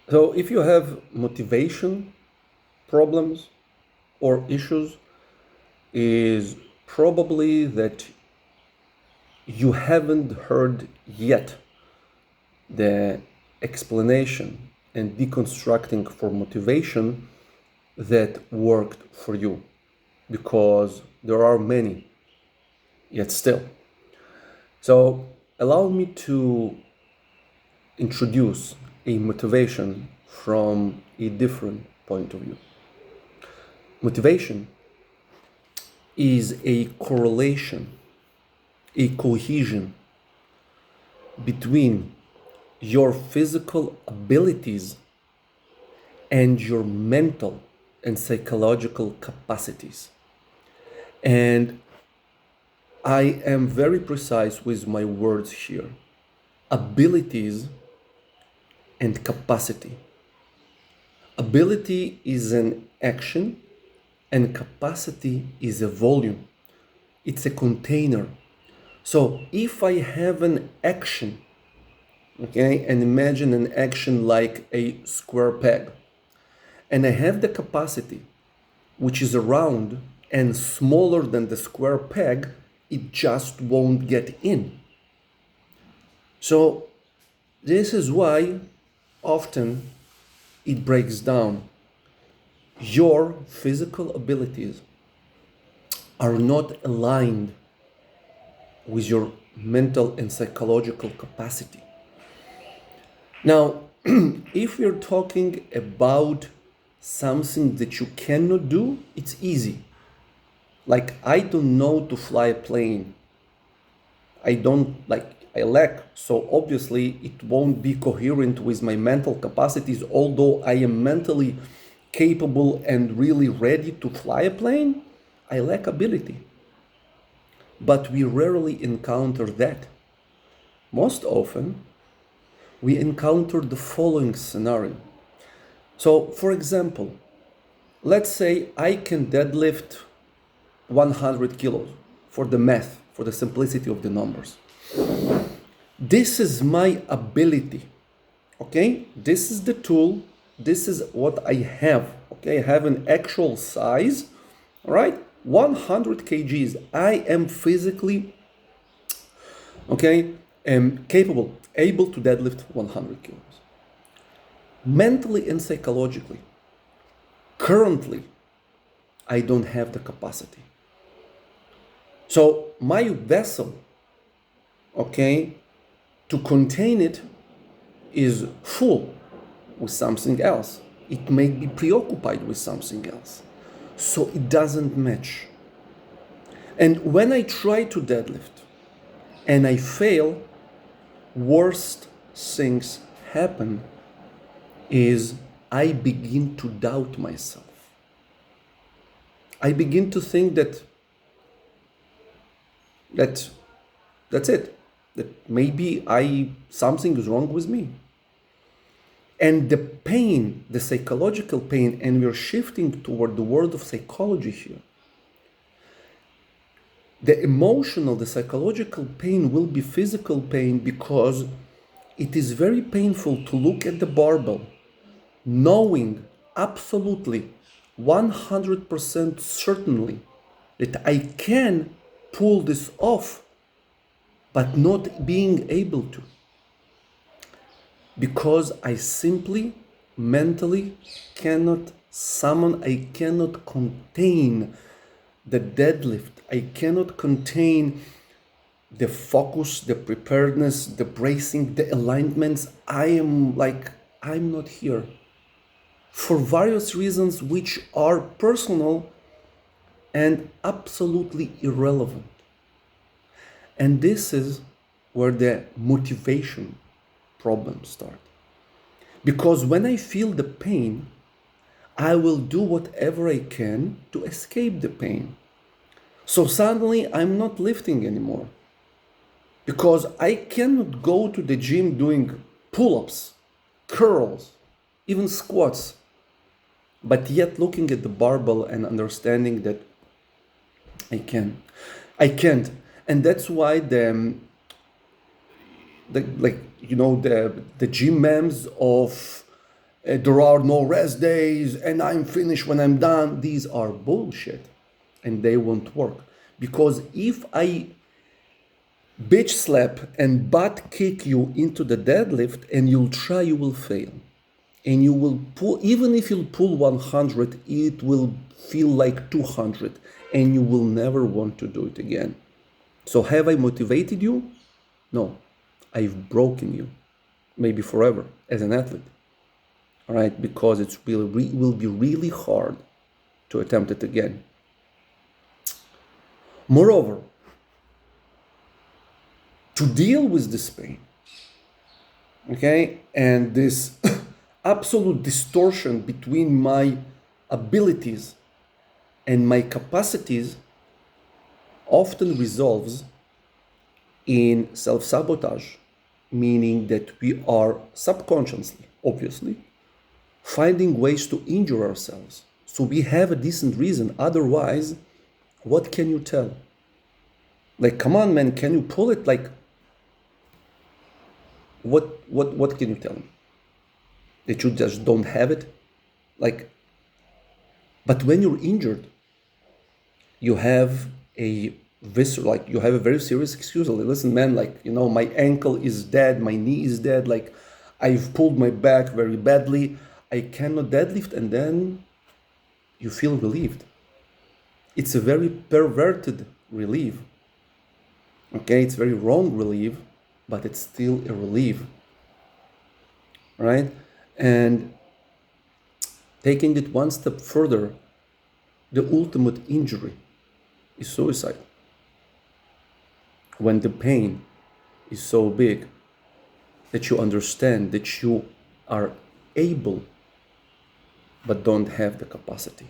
So if you have motivation problems or issues, is probably that you haven't heard yet the explanation and deconstructing for motivation that worked for you, because there are many yet still. So allow me to introduce a motivation from a different point of view. Motivation is a correlation, a cohesion between your physical abilities and your mental and psychological capacities. And I am very precise with my words here. Abilities and capacity. Ability is an action and capacity is a volume. It's a container. So if I have an action, okay, and imagine an action like a square peg, and I have the capacity, which is around and smaller than the square peg, it just won't get in. So this is why often it breaks down. Your physical abilities are not aligned with your mental and psychological capacity. Now, if we're talking about something that you cannot do, it's easy. Like, I don't know to fly a plane. I lack, so obviously it won't be coherent with my mental capacities, although I am mentally capable and really ready to fly a plane, I lack ability. But we rarely encounter that. Most often, we encounter the following scenario. So, for example, let's say I can deadlift 100 kilos for the math, for the simplicity of the numbers. This is my ability, okay? This is the tool. This is what I have, okay? I have an actual size, all right? 100 kgs. I am physically, okay, capable, able to deadlift 100 kilos. Mentally and psychologically, currently, I don't have the capacity. So my vessel, okay, to contain it is full with something else. It may be preoccupied with something else. So it doesn't match. And when I try to deadlift and I fail, worst things happen is I begin to doubt myself. I begin to think that that's it. That maybe something is wrong with me. And the pain, the psychological pain, and we're shifting toward the world of psychology here. The emotional, the psychological pain will be physical pain because it is very painful to look at the barbell, knowing absolutely 100% certainly that I can pull this off, but not being able to. Because I simply mentally cannot summon, I cannot contain the deadlift. I cannot contain the focus, the preparedness, the bracing, the alignments. I'm not here. For various reasons which are personal and absolutely irrelevant. And this is where the motivation problems start. Because when I feel the pain, I will do whatever I can to escape the pain. So suddenly I'm not lifting anymore. Because I cannot go to the gym doing pull-ups, curls, even squats, but yet looking at the barbell and understanding that I can't. And that's why the gym memes of there are no rest days, and I'm finished when I'm done. These are bullshit, and they won't work. Because if I bitch slap and butt kick you into the deadlift and you'll try, you will fail. And you will pull, even if you'll pull 100, it will feel like 200, and you will never want to do it again. So have I motivated you? No, I've broken you, maybe forever as an athlete. All right, because it will be really hard to attempt it again. Moreover, to deal with this pain, okay, and this absolute distortion between my abilities and my capacities often resolves in self-sabotage, meaning that we are subconsciously, obviously, finding ways to injure ourselves. So we have a decent reason. Otherwise, what can you tell? Like, come on, man, can you pull it? Like, what can you tell him? That you just don't have it? Like, but when you're injured, you have a you have a very serious excuse. Like, listen, man, like, my ankle is dead, my knee is dead, like, I've pulled my back very badly, I cannot deadlift, and then you feel relieved. It's a very perverted relief. Okay, it's very wrong relief, but it's still a relief, right? And taking it one step further, the ultimate injury is suicide. When the pain is so big that you understand that you are able but don't have the capacity.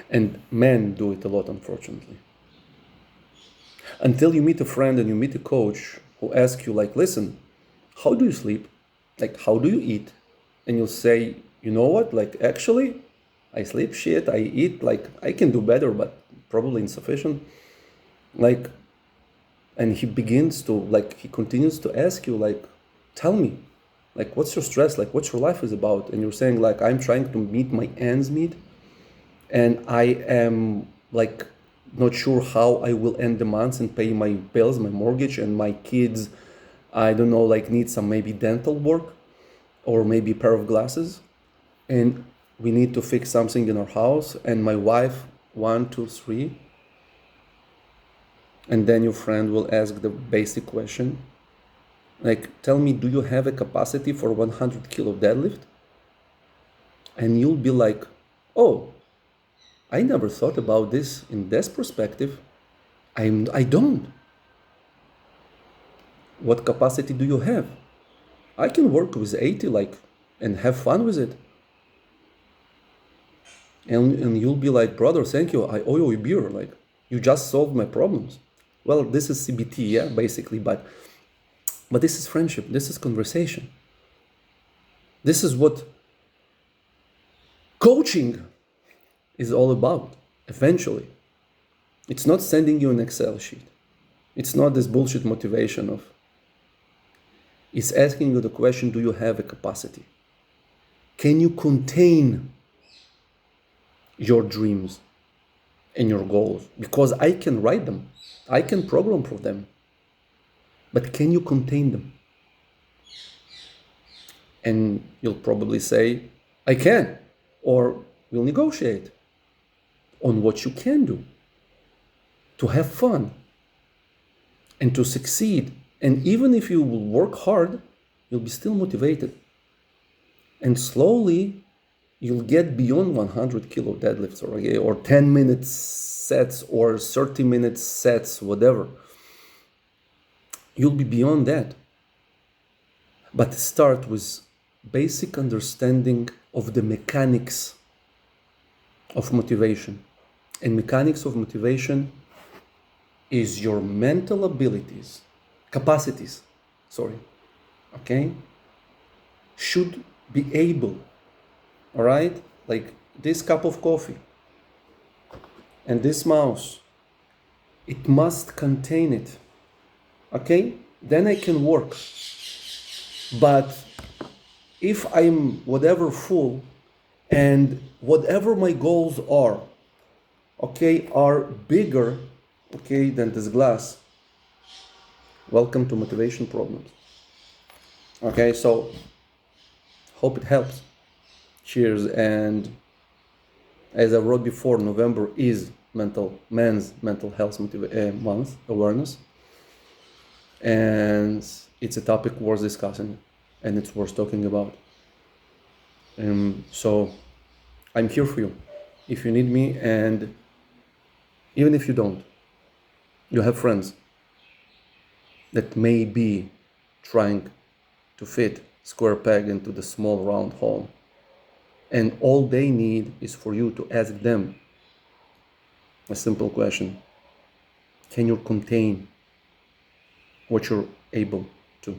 And men do it a lot, unfortunately. Until you meet a friend and you meet a coach who asks you, like, listen, how do you sleep? Like, how do you eat? And you'll say, you know what? Like, actually, I sleep shit, I eat, like, I can do better, but probably insufficient. Like, and he continues to ask you, like, tell me, like, what's your stress? Like, what's your life is about? And you're saying, like, I'm trying to meet my ends meet, and I am, like, not sure how I will end the month and pay my bills, my mortgage, and my kids, I don't know, like, need some maybe dental work or maybe a pair of glasses. And we need to fix something in our house. And my wife, 1, 2, 3. And then your friend will ask the basic question, like, tell me, do you have a capacity for 100 kilo deadlift? And you'll be like, oh, I never thought about this in this perspective. I don't. What capacity do you have? I can work with 80, like, and have fun with it. And you'll be like, brother, thank you. I owe you a beer. Like, you just solved my problems. Well, this is CBT, yeah, basically, but this is friendship. This is conversation. This is what coaching is all about, eventually. It's not sending you an Excel sheet. It's not this bullshit motivation of, it's asking you the question, do you have a capacity? Can you contain your dreams and your goals? Because I can write them. I can program for them. But can you contain them? And you'll probably say, I can. Or we'll negotiate on what you can do to have fun and to succeed. And even if you will work hard, you'll be still motivated. And slowly, you'll get beyond 100 kilo deadlifts or 10 minute sets or 30 minute sets, whatever. You'll be beyond that. But start with basic understanding of the mechanics of motivation. And mechanics of motivation is your mental capacities, okay, should be able, all right, like this cup of coffee and this mouse, it must contain it, okay? Then I can work. But if I'm whatever full and whatever my goals are, okay, are bigger, okay, than this glass, welcome to motivation problems. Okay, so hope it helps. Cheers. And as I wrote before, November is men's mental health month, awareness, and it's a topic worth discussing and it's worth talking about. So I'm here for you if you need me, and even if you don't, you have friends that may be trying to fit square peg into the small round hole, and all they need is for you to ask them a simple question: can you contain what you're able to?